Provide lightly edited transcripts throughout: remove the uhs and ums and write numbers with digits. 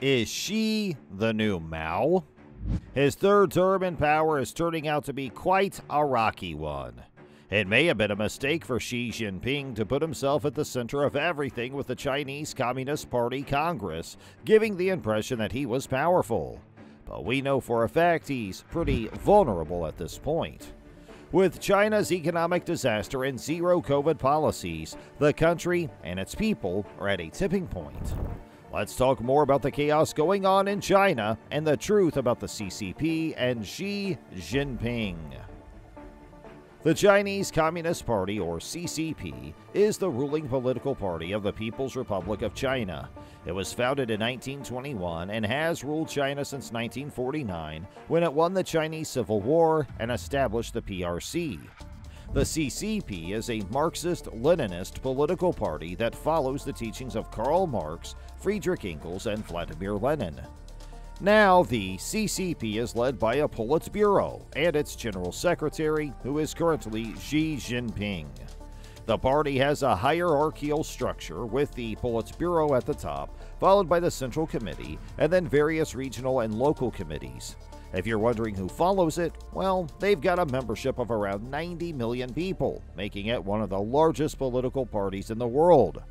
Is Xi the new Mao? His third term in power is turning out to be quite a rocky one. It may have been a mistake for Xi Jinping to put himself at the center of everything with the Chinese Communist Party Congress, giving the impression that he was powerful. But we know for a fact he's pretty vulnerable at this point. With China's economic disaster and zero COVID policies, the country and its people are at a tipping point. Let's talk more about the chaos going on in China and the truth about the CCP and Xi Jinping. The Chinese Communist Party, or CCP, is the ruling political party of the People's Republic of China. It was founded in 1921 and has ruled China since 1949, when it won the Chinese Civil War and established the PRC. The CCP is a Marxist-Leninist political party that follows the teachings of Karl Marx, Friedrich Engels, and Vladimir Lenin. Now, the CCP is led by a Politburo and its General Secretary, who is currently Xi Jinping. The party has a hierarchical structure with the Politburo at the top, followed by the Central Committee, and then various regional and local committees. If you're wondering who follows it, well, they've got a membership of around 90 million people, making it one of the largest political parties in the world.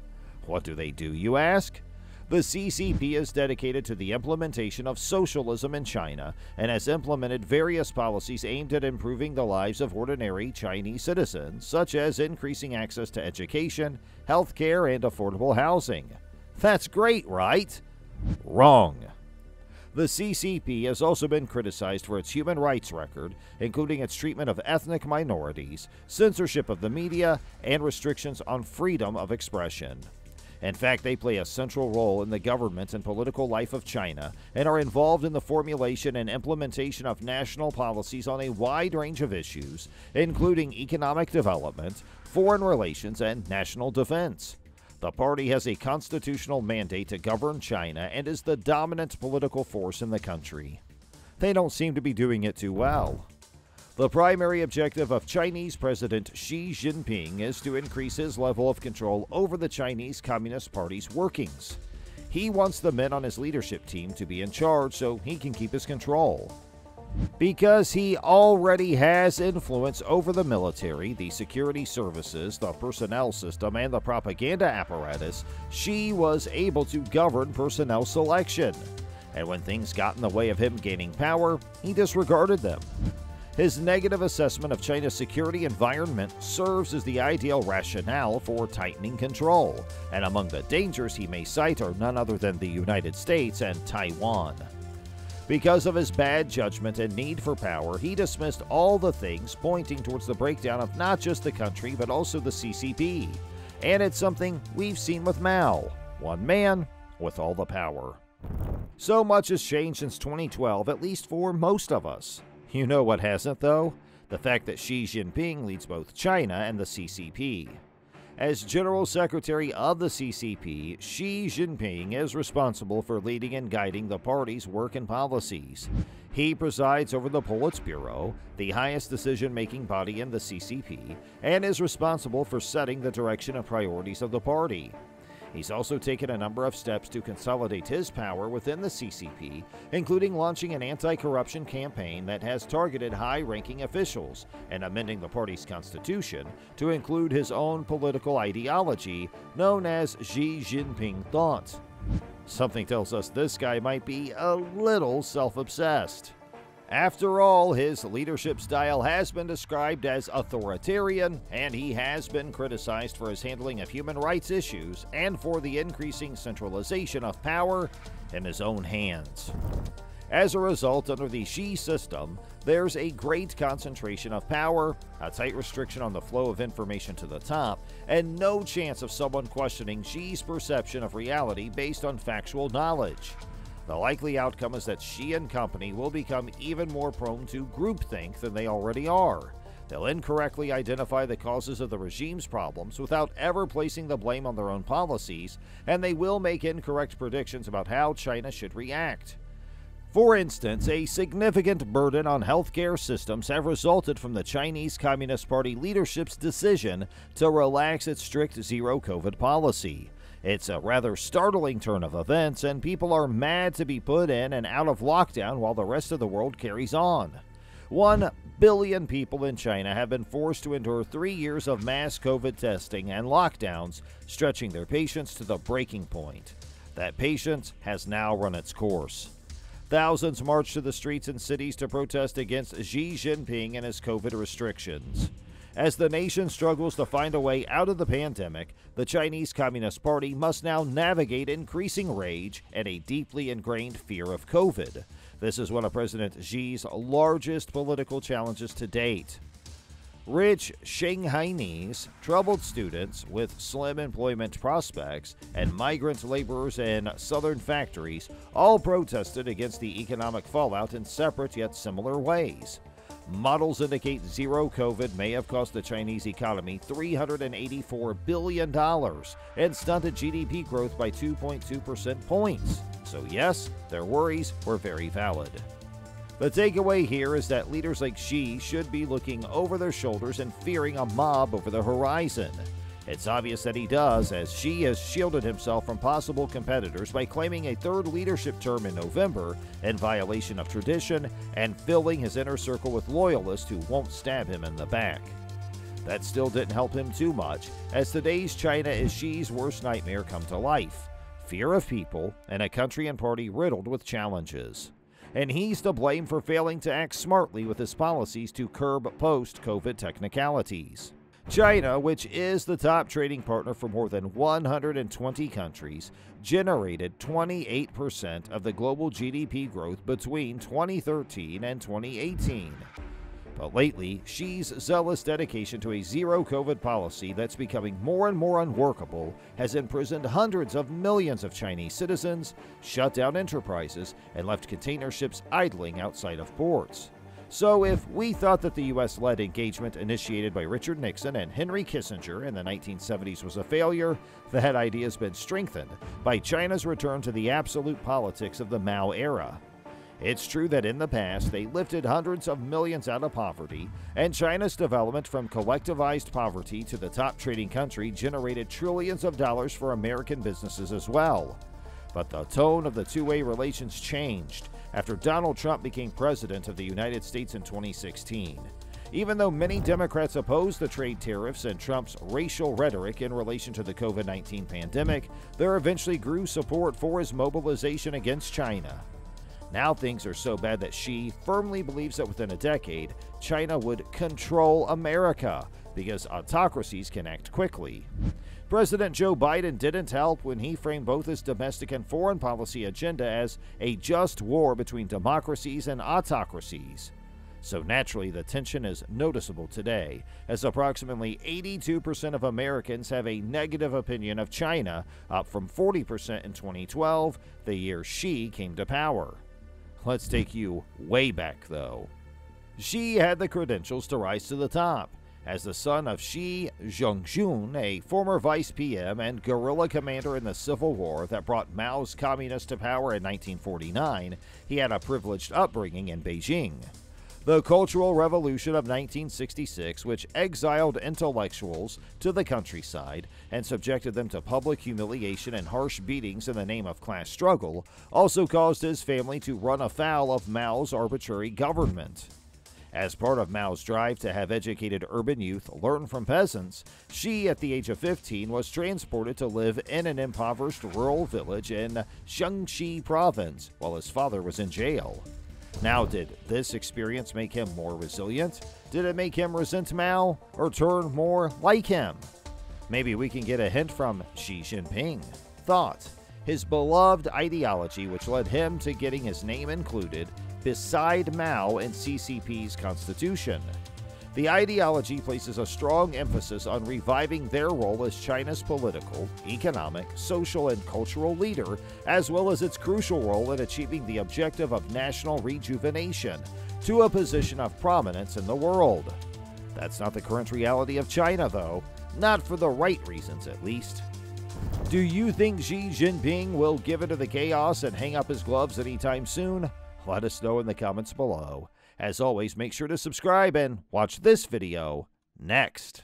What do they do, you ask? The CCP is dedicated to the implementation of socialism in China and has implemented various policies aimed at improving the lives of ordinary Chinese citizens, such as increasing access to education, healthcare, and affordable housing. That's great, right? Wrong. The CCP has also been criticized for its human rights record, including its treatment of ethnic minorities, censorship of the media, and restrictions on freedom of expression. In fact, they play a central role in the government and political life of China and are involved in the formulation and implementation of national policies on a wide range of issues, including economic development, foreign relations, and national defense. The party has a constitutional mandate to govern China and is the dominant political force in the country. They don't seem to be doing it too well. The primary objective of Chinese President Xi Jinping is to increase his level of control over the Chinese Communist Party's workings. He wants the men on his leadership team to be in charge so he can keep his control. Because he already has influence over the military, the security services, the personnel system, and the propaganda apparatus, Xi was able to govern personnel selection. And when things got in the way of him gaining power, he disregarded them. His negative assessment of China's security environment serves as the ideal rationale for tightening control, and among the dangers he may cite are none other than the United States and Taiwan. Because of his bad judgment and need for power, he dismissed all the things pointing towards the breakdown of not just the country but also the CCP. And it's something we've seen with Mao, one man with all the power. So much has changed since 2012, at least for most of us. You know what hasn't, though? The fact that Xi Jinping leads both China and the CCP. As General Secretary of the CCP, Xi Jinping is responsible for leading and guiding the party's work and policies. He presides over the Politburo, the highest decision-making body in the CCP, and is responsible for setting the direction and priorities of the party. He's also taken a number of steps to consolidate his power within the CCP, including launching an anti-corruption campaign that has targeted high-ranking officials and amending the party's constitution to include his own political ideology known as Xi Jinping thought. Something tells us this guy might be a little self-obsessed. After all, his leadership style has been described as authoritarian, and he has been criticized for his handling of human rights issues and for the increasing centralization of power in his own hands. As a result, under the Xi system, there's a great concentration of power, a tight restriction on the flow of information to the top, and no chance of someone questioning Xi's perception of reality based on factual knowledge. The likely outcome is that Xi and company will become even more prone to groupthink than they already are. They'll incorrectly identify the causes of the regime's problems without ever placing the blame on their own policies, and they will make incorrect predictions about how China should react. For instance, a significant burden on healthcare systems have resulted from the Chinese Communist Party leadership's decision to relax its strict zero-COVID policy. It's a rather startling turn of events, and people are mad to be put in and out of lockdown while the rest of the world carries on. 1 billion people in China have been forced to endure 3 years of mass COVID testing and lockdowns, stretching their patience to the breaking point. That patience has now run its course. Thousands marched to the streets and cities to protest against Xi Jinping and his COVID restrictions. As the nation struggles to find a way out of the pandemic, the Chinese Communist Party must now navigate increasing rage and a deeply ingrained fear of COVID. This is one of President Xi's largest political challenges to date. Rich Shanghainese, troubled students with slim employment prospects, and migrant laborers in southern factories all protested against the economic fallout in separate yet similar ways. Models indicate zero COVID may have cost the Chinese economy $384 billion and stunted GDP growth by 2.2% points. So yes, their worries were very valid. The takeaway here is that leaders like Xi should be looking over their shoulders and fearing a mob over the horizon. It's obvious that he does, as Xi has shielded himself from possible competitors by claiming a third leadership term in November in violation of tradition and filling his inner circle with loyalists who won't stab him in the back. That still didn't help him too much, as today's China is Xi's worst nightmare come to life: fear of people and a country and party riddled with challenges. And he's to blame for failing to act smartly with his policies to curb post-COVID technicalities. China, which is the top trading partner for more than 120 countries, generated 28% of the global GDP growth between 2013 and 2018. But lately, Xi's zealous dedication to a zero-COVID policy that's becoming more and more unworkable has imprisoned hundreds of millions of Chinese citizens, shut down enterprises, and left container ships idling outside of ports. So if we thought that the U.S.-led engagement initiated by Richard Nixon and Henry Kissinger in the 1970s was a failure, that idea has been strengthened by China's return to the absolute politics of the Mao era. It's true that in the past they lifted hundreds of millions out of poverty, and China's development from collectivized poverty to the top trading country generated trillions of dollars for American businesses as well. But the tone of the two-way relations changed after Donald Trump became president of the United States in 2016. Even though many Democrats opposed the trade tariffs and Trump's racial rhetoric in relation to the COVID-19 pandemic, there eventually grew support for his mobilization against China. Now things are so bad that Xi firmly believes that within a decade, China would control America, because autocracies can act quickly. President Joe Biden didn't help when he framed both his domestic and foreign policy agenda as a just war between democracies and autocracies. So naturally, the tension is noticeable today, as approximately 82% of Americans have a negative opinion of China, up from 40% in 2012, the year Xi came to power. Let's take you way back, though. Xi had the credentials to rise to the top. As the son of Shi Jinping, a former vice PM and guerrilla commander in the Civil War that brought Mao's communists to power in 1949, he had a privileged upbringing in Beijing. The Cultural Revolution of 1966, which exiled intellectuals to the countryside and subjected them to public humiliation and harsh beatings in the name of class struggle, also caused his family to run afoul of Mao's arbitrary government. As part of Mao's drive to have educated urban youth learn from peasants, Xi, at the age of 15, was transported to live in an impoverished rural village in Shaanxi province while his father was in jail. Now, did this experience make him more resilient? Did it make him resent Mao or turn more like him? Maybe we can get a hint from Xi Jinping. Thought: his beloved ideology, which led him to getting his name included beside Mao in CCP's constitution. The ideology places a strong emphasis on reviving their role as China's political, economic, social, and cultural leader, as well as its crucial role in achieving the objective of national rejuvenation to a position of prominence in the world. That's not the current reality of China, though. Not for the right reasons, at least. Do you think Xi Jinping will give into the chaos and hang up his gloves anytime soon? Let us know in the comments below. As always, make sure to subscribe and watch this video next.